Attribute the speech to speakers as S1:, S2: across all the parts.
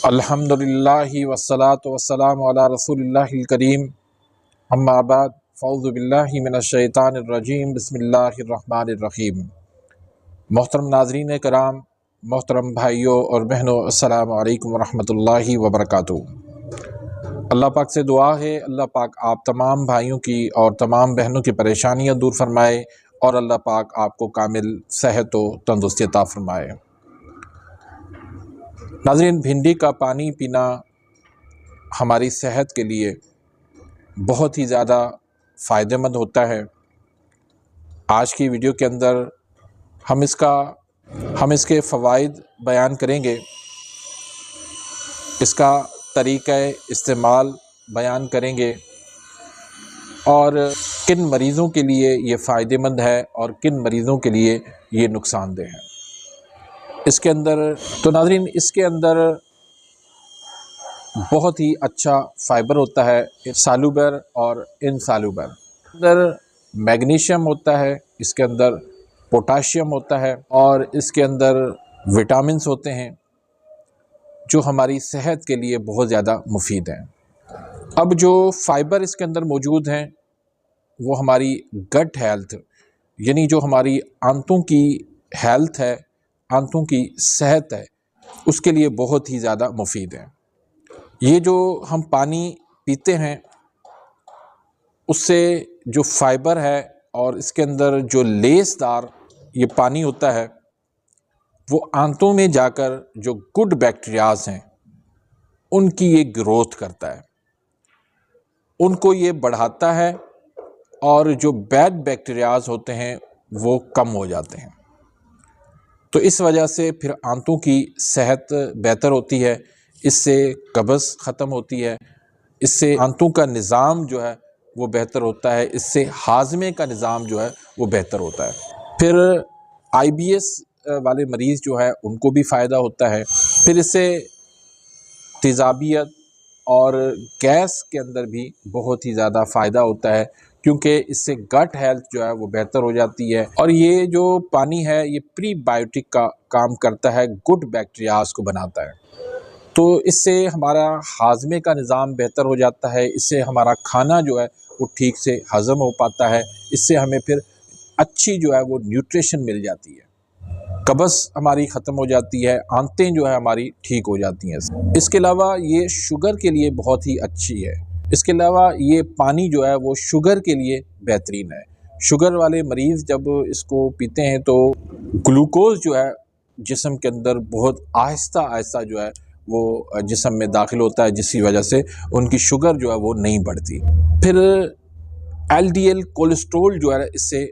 S1: अल्हम्दुलिल्लाहि वस्सलातु वस्सलामु अला रसूलिल्लाहिल करीम अम्मा बाद फ़अऊज़ु बिल्लाहि मिनश शैतानिर रजीम बिस्मिल्लाहिर रहमानिर रहीम। मोहतरम नाज़रीन कराम, मोहतरम भाइयों और बहनों, अस्सलामु अलैकुम वरहमतुल्लाहि वबरकातुहू। अल्लाह पाक से दुआ है, अल्लाह पाक आप तमाम भाइयों की और तमाम बहनों की परेशानियाँ दूर फरमाए और अल्लाह पाक आपको कामिल सेहत व तंदुरुस्ती अता फरमाए। नाज़रीन, भिंडी का पानी पीना हमारी सेहत के लिए बहुत ही ज़्यादा फ़ायदेमंद होता है। आज की वीडियो के अंदर हम इसके फ़वाइद बयान करेंगे, इसका तरीक़ा इस्तेमाल बयान करेंगे और किन मरीज़ों के लिए ये फ़ायदेमंद है और किन मरीज़ों के लिए ये नुकसानदेह है। इसके अंदर तो नाज़रीन, इसके अंदर बहुत ही अच्छा फ़ाइबर होता है, सालुबर और इनसालुबर। अंदर मैग्नीशियम होता है, इसके अंदर पोटाशियम होता है और इसके अंदर विटामिन्स होते हैं जो हमारी सेहत के लिए बहुत ज़्यादा मुफीद हैं। अब जो फ़ाइबर इसके अंदर मौजूद हैं वो हमारी गट हेल्थ, यानी जो हमारी आंतों की हेल्थ है, आंतों की सेहत है, उसके लिए बहुत ही ज़्यादा मुफीद है। ये जो हम पानी पीते हैं उससे जो फ़ाइबर है और इसके अंदर जो लेसदार ये पानी होता है वो आंतों में जाकर जो गुड बैक्टीरियाज़ हैं उनकी ये ग्रोथ करता है, उनको ये बढ़ाता है और जो बैड बैक्टीरियाज़ होते हैं वो कम हो जाते हैं। तो इस वजह से फिर आंतों की सेहत बेहतर होती है, इससे कब्ज़ ख़त्म होती है, इससे आंतों का निज़ाम जो है वो बेहतर होता है, इससे हाज़मे का निज़ाम जो है वो बेहतर होता है। फिर IBS वाले मरीज़ जो है उनको भी फ़ायदा होता है। फिर इससे तेज़ाबियत और गैस के अंदर भी बहुत ही ज़्यादा फ़ायदा होता है, क्योंकि इससे गट हेल्थ जो है वो बेहतर हो जाती है। और ये जो पानी है ये प्रीबायोटिक का काम करता है, गुड बैक्टीरियाज़ को बनाता है। तो इससे हमारा हाज़मे का निज़ाम बेहतर हो जाता है, इससे हमारा खाना जो है वो ठीक से हज़म हो पाता है, इससे हमें फिर अच्छी जो है वो न्यूट्रिशन मिल जाती है, कब्ज़ हमारी ख़त्म हो जाती है, आंतें जो है हमारी ठीक हो जाती हैं। इसके अलावा ये शुगर के लिए बहुत ही अच्छी है। इसके अलावा ये पानी जो है वो शुगर के लिए बेहतरीन है। शुगर वाले मरीज़ जब इसको पीते हैं तो ग्लूकोज़ जो है जिस्म के अंदर बहुत आहिस्ता आहिस्ता जो है वो जिस्म में दाखिल होता है, जिसकी वजह से उनकी शुगर जो है वो नहीं बढ़ती। फिर LDL कोलेस्ट्रोल जो है इससे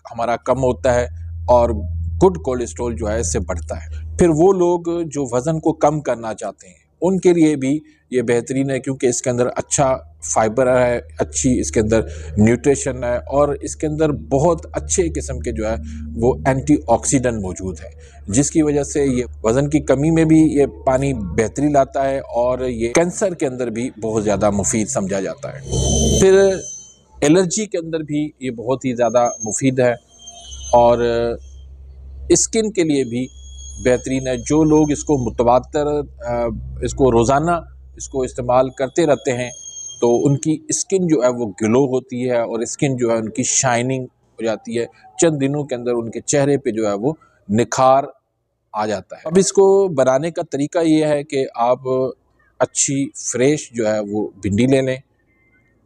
S1: हमारा कम होता है और गुड कोलेस्ट्रोल जो है इससे बढ़ता है। फिर वो लोग जो वज़न को कम करना चाहते हैं उनके लिए भी ये बेहतरीन है, क्योंकि इसके अंदर अच्छा फ़ाइबर है, अच्छी इसके अंदर न्यूट्रिशन है और इसके अंदर बहुत अच्छे किस्म के जो है वो एंटीऑक्सीडेंट मौजूद है, जिसकी वजह से ये वज़न की कमी में भी ये पानी बेहतरी लाता है और ये कैंसर के अंदर भी बहुत ज़्यादा मुफीद समझा जाता है। फिर एलर्जी के अंदर भी ये बहुत ही ज़्यादा मुफीद है और स्किन के लिए भी बेहतरीन है। जो लोग इसको मुतवातर इसको रोज़ाना इसको इस्तेमाल करते रहते हैं तो उनकी स्किन जो है वो ग्लो होती है और स्किन जो है उनकी शाइनिंग हो जाती है। चंद दिनों के अंदर उनके चेहरे पे जो है वो निखार आ जाता है। अब इसको बनाने का तरीका ये है कि आप अच्छी फ्रेश जो है वो भिंडी ले लें,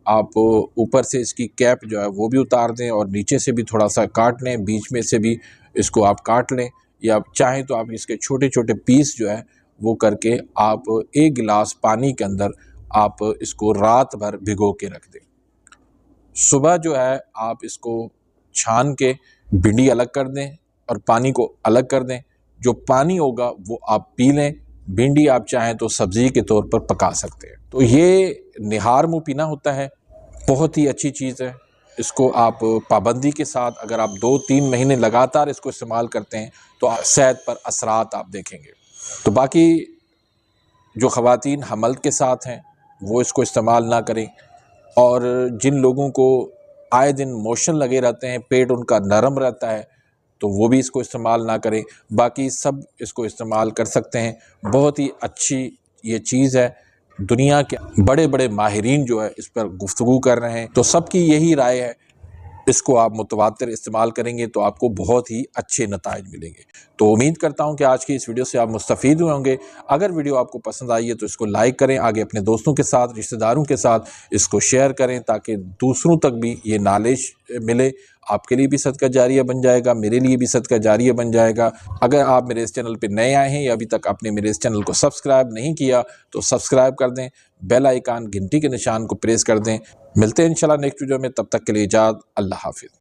S1: आप ऊपर से इसकी कैप जो है वो भी उतार दें और नीचे से भी थोड़ा सा काट लें, बीच में से भी इसको आप काट लें, या आप चाहें तो आप इसके छोटे छोटे पीस जो है वो करके आप 1 गिलास पानी के अंदर आप इसको रात भर भिगो के रख दें। सुबह जो है आप इसको छान के भिंडी अलग कर दें और पानी को अलग कर दें। जो पानी होगा वो आप पी लें। भिंडी आप चाहें तो सब्ज़ी के तौर पर पका सकते हैं। तो ये निहार मुँह पीना होता है, बहुत ही अच्छी चीज़ है। इसको आप पाबंदी के साथ अगर आप 2-3 महीने लगातार इसको इस्तेमाल करते हैं तो सेहत पर असरात आप देखेंगे। तो बाकी जो ख़वातीन हमल के साथ हैं वो इसको इस्तेमाल ना करें, और जिन लोगों को आए दिन मोशन लगे रहते हैं, पेट उनका नरम रहता है, तो वो भी इसको इस्तेमाल ना करें। बाकी सब इसको इस्तेमाल कर सकते हैं। बहुत ही अच्छी ये चीज़ है, दुनिया के बड़े बड़े माहिरीन जो है इस पर गुफ्तगू कर रहे हैं, तो सबकी यही राय है, इसको आप मुतवातिर इस्तेमाल करेंगे तो आपको बहुत ही अच्छे नताइज मिलेंगे। तो उम्मीद करता हूं कि आज की इस वीडियो से आप मुस्तफ़ीद हुए होंगे। अगर वीडियो आपको पसंद आई है तो इसको लाइक करें, आगे अपने दोस्तों के साथ, रिश्तेदारों के साथ इसको शेयर करें ताकि दूसरों तक भी ये नॉलेज मिले। आपके लिए भी सदका जारिया बन जाएगा, मेरे लिए भी सदका जारिया बन जाएगा। अगर आप मेरे इस चैनल पर नए आए हैं या अभी तक आपने मेरे इस चैनल को सब्सक्राइब नहीं किया तो सब्सक्राइब कर दें, बेल आइकान घंटी के निशान को प्रेस कर दें। मिलते हैं इंशाल्लाह नेक्स्ट वीडियो में, तब तक के लिए इजाज़त, अल्लाह हाफिज़।